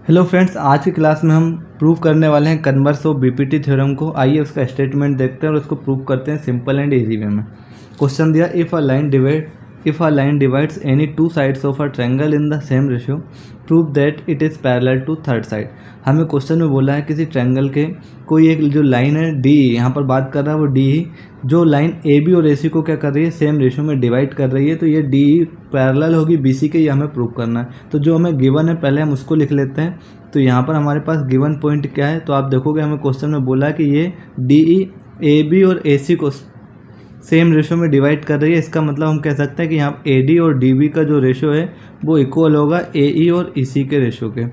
Hello friends, आज की class में हम प्रूव करने वाले हैं कन्वर्स ऑफ बीपीटी थ्योरम को। आइए उसका स्टेटमेंट देखते हैं और उसको प्रूव करते हैं सिंपल एंड इजी वे में। क्वेश्चन दिया, if a line divides any two sides of a triangle in the same ratio prove that it is parallel to third side. हमें क्वेश्चन में बोला है किसी ट्रायंगल के कोई एक जो लाइन है डी, यहाँ पर बात कर रहा है वो डी, जो लाइन ए बी और ए सी को क्या कर रही है, सेम रेशियो में डिवाइड कर रही है, तो ये डी पैरेलल होगी बी सी के, ये हमें प्रूव करना है। तो जो हमें गिवन है पहले हम उसको लिख लेते हैं। तो यहाँ पर हमारे पास गिवन पॉइंट क्या है, तो आप देखोगे हमें क्वेश्चन में बोला है कि ये डी ई ए बी और ए सी को सेम रेशियो में डिवाइड कर रही है। इसका मतलब हम कह सकते हैं कि यहाँ ए डी और डी बी का जो रेशियो है वो इक्वल होगा ए ई और ई सी के रेशियो के।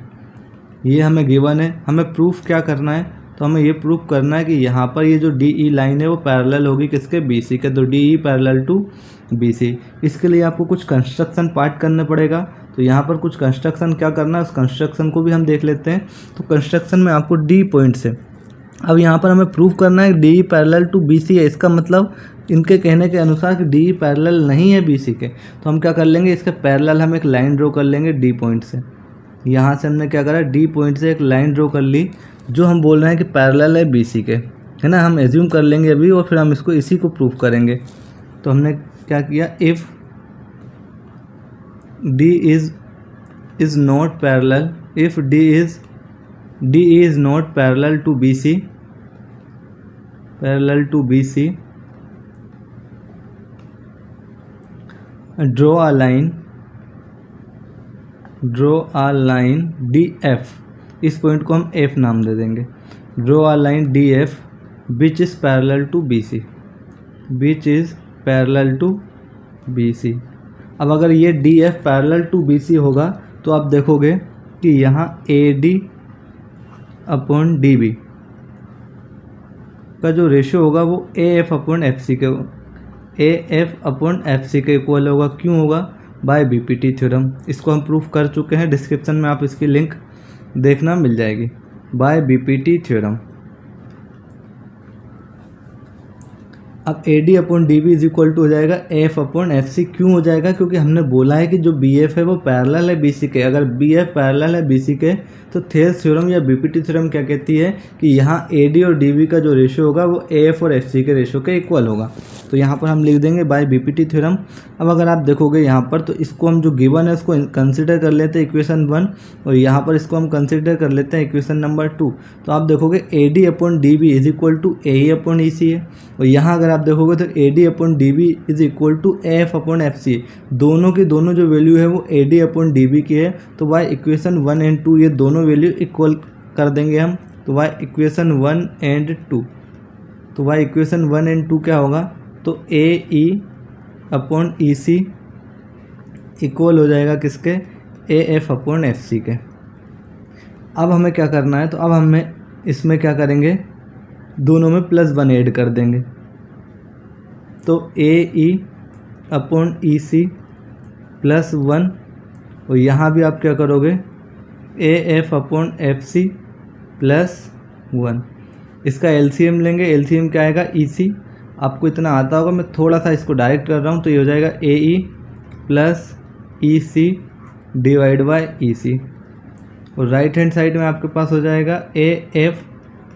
ये हमें गिवन है। हमें प्रूफ क्या करना है, तो हमें ये प्रूफ करना है कि यहाँ पर ये जो डी ई लाइन है वो पैरेलल होगी किसके, बी सी के। तो D E parallel to B C. इसके लिए आपको कुछ कंस्ट्रक्शन पार्ट करना पड़ेगा। तो यहाँ पर कुछ कंस्ट्रक्शन क्या करना है, उस कंस्ट्रक्शन को भी हम देख लेते हैं। तो कंस्ट्रक्शन में आपको डी पॉइंट से, अब यहाँ पर हमें प्रूफ करना है D parallel to B C है। इसका मतलब इनके कहने के अनुसार कि डी पैरेलल नहीं है बी सी के। तो हम क्या कर लेंगे, इसके पैरेलल हम एक लाइन ड्रॉ कर लेंगे डी पॉइंट से। यहाँ से हमने क्या करा, डी पॉइंट से एक लाइन ड्रॉ कर ली जो हम बोल रहे हैं कि पैरेलल है बी सी के, है ना। हम एज्यूम कर लेंगे अभी और फिर हम इसको इसी को प्रूफ करेंगे। तो हमने क्या किया, if D is not parallel, if D is not parallel to B C, draw a line D F, इस पॉइंट को हम एफ नाम दे देंगे। Draw a line D F which is parallel to B C, अब अगर ये D F parallel to B C होगा तो आप देखोगे कि यहाँ A D upon D B का जो रेशियो होगा वो A F upon F C के इक्वल होगा। क्यों होगा, बाय बीपीटी थ्योरम। इसको हम प्रूफ कर चुके हैं, डिस्क्रिप्शन में आप इसकी लिंक देखना मिल जाएगी, बाय बीपीटी थ्योरम। अब A D upon D B is equal to हो जाएगा एफ अपॉन एफ सी। क्यों हो जाएगा, क्योंकि हमने बोला है कि जो बी एफ है वो पैरेलल है बी सी के। अगर बी एफ पैरेलल है बी सी के तो थेल्स थ्योरम या बीपीटी थ्योरम क्या कहती है कि यहाँ ए डी और डी बी का जो रेशियो होगा वो ए एफ और एफ सी के रेशियो के इक्वल होगा। तो यहाँ पर हम लिख देंगे बाय बीपीटी थ्योरम। अब अगर आप देखोगे यहाँ पर, तो इसको हम जो गिवन है उसको कंसिडर कर लेते हैं इक्वेशन 1, और यहाँ पर इसको हम कंसिडर कर लेते हैं इक्वेशन नंबर 2। तो आप देखोगे A D upon D B is equal to A E upon E C है, और यहाँ अगर आप देखोगे तो A D upon D B is equal to A F upon F C. दोनों की दोनों जो वैल्यू है वो A D upon D B की है। तो बाय इक्वेशन 1 एंड 2 ये दोनों वैल्यू इक्वल कर देंगे हम। तो बाय इक्वेशन 1 एंड 2, तो बाय इक्वेशन 1 एंड 2 क्या होगा, तो ए ई अपॉन ई सी इक्वल हो जाएगा किसके, A F upon F C के। अब हमें क्या करना है, तो अब हमें इसमें क्या करेंगे, दोनों में +1 ऐड कर देंगे। तो ए ई अपॉन ई सी +1, और यहाँ भी आप क्या करोगे, A F upon F C +1। इसका एलसीएम लेंगे, एलसीएम क्या आएगा, ई सी। आपको इतना आता होगा, मैं थोड़ा सा इसको डायरेक्ट कर रहा हूँ। तो ये हो जाएगा A E plus E C divide by E C, और राइट हैंड साइड में आपके पास हो जाएगा A F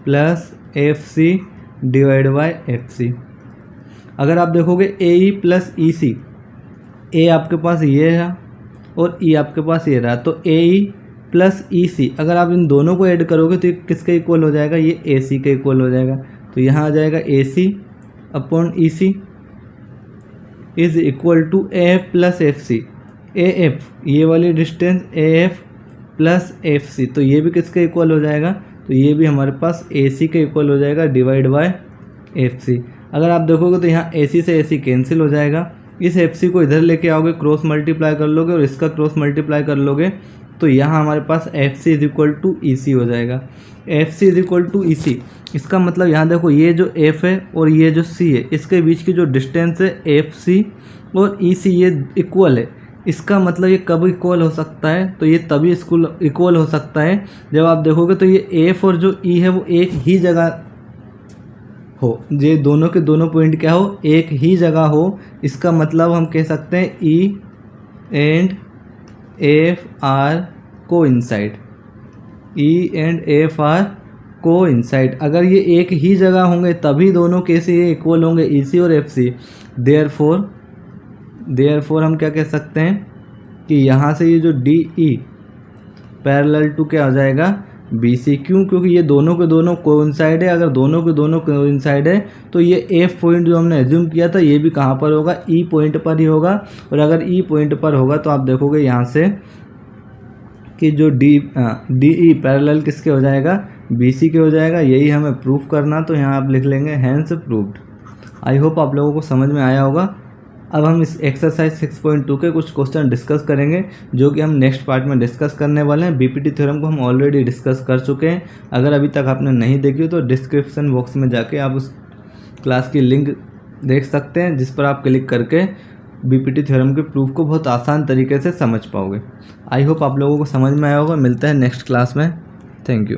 plus F C divide by F C. अगर आप देखोगे ए ई प्लस ई सी, ए आपके पास ये है और ई आपके पास ये रहा, तो ए ई प्लस ई सी अगर आप इन दोनों को ऐड करोगे तो ये किसके इक्वल हो जाएगा, ये ए सी के इक्वल हो जाएगा। तो यहाँ आ जाएगा A C upon E C is equal to A F plus F C. A F ये वाली distance A F plus F C, तो ये भी किसके इक्वल हो जाएगा, तो ये भी हमारे पास ए सी के इक्वल हो जाएगा डिवाइड बाय एफ सी। अगर आप देखोगे तो यहाँ ए सी से ए सी कैंसिल हो जाएगा। इस एफ सी को इधर लेके आओगे, क्रॉस मल्टीप्लाई कर लोगे और इसका क्रॉस मल्टीप्लाई कर लोगे, तो यहाँ हमारे पास F C is equal to E C हो जाएगा। F C is equal to E C, इसका मतलब यहाँ देखो ये जो एफ है और ये जो सी है, इसके बीच की जो डिस्टेंस है एफ सी और ई सी ये इक्वल है। इसका मतलब ये कब इक्वल हो सकता है, तो ये तभी इक्वल हो सकता है जब आप देखोगे तो ये एफ और जो ई है वो एक ही जगह हो, ये दोनों के दोनों पॉइंट क्या हो, एक ही जगह हो। इसका मतलब हम कह सकते हैं E and F R coincide. E and F R coincide, अगर ये एक ही जगह होंगे तभी दोनों केस ये इक्वल होंगे, ई सी और एफ सी। देयरफॉर हम क्या कह सकते हैं कि यहाँ से ये जो डी ई पैरेलल टू क्या हो जाएगा, बी सी। क्यों? क्योंकि ये दोनों के दोनों कोइंसाइड है। अगर दोनों के दोनों कोइंसाइड है तो ये एफ पॉइंट जो हमने एज्यूम किया था ये भी कहाँ पर होगा, ई पॉइंट पर ही होगा। और अगर ई पॉइंट पर होगा तो आप देखोगे यहाँ से कि जो डी ई पैरेलल किसके हो जाएगा, बी सी के हो जाएगा। यही हमें प्रूफ करना, तो यहाँ आप लिख लेंगे हैंस प्रूव्ड। आई होप आप लोगों को समझ में आया होगा। अब हम इस एक्सरसाइज 6.2 के कुछ क्वेश्चन डिस्कस करेंगे जो कि हम नेक्स्ट पार्ट में डिस्कस करने वाले हैं। बीपीटी थ्योरम को हम ऑलरेडी डिस्कस कर चुके हैं। अगर अभी तक आपने नहीं देखी हो तो डिस्क्रिप्शन बॉक्स में जाके आप उस क्लास की लिंक देख सकते हैं, जिस पर आप क्लिक करके बीपीटी थ्योरम के प्रूफ को बहुत आसान तरीके से समझ पाओगे। आई होप आप लोगों को समझ में आया होगा। मिलता है नेक्स्ट क्लास में। Thank you.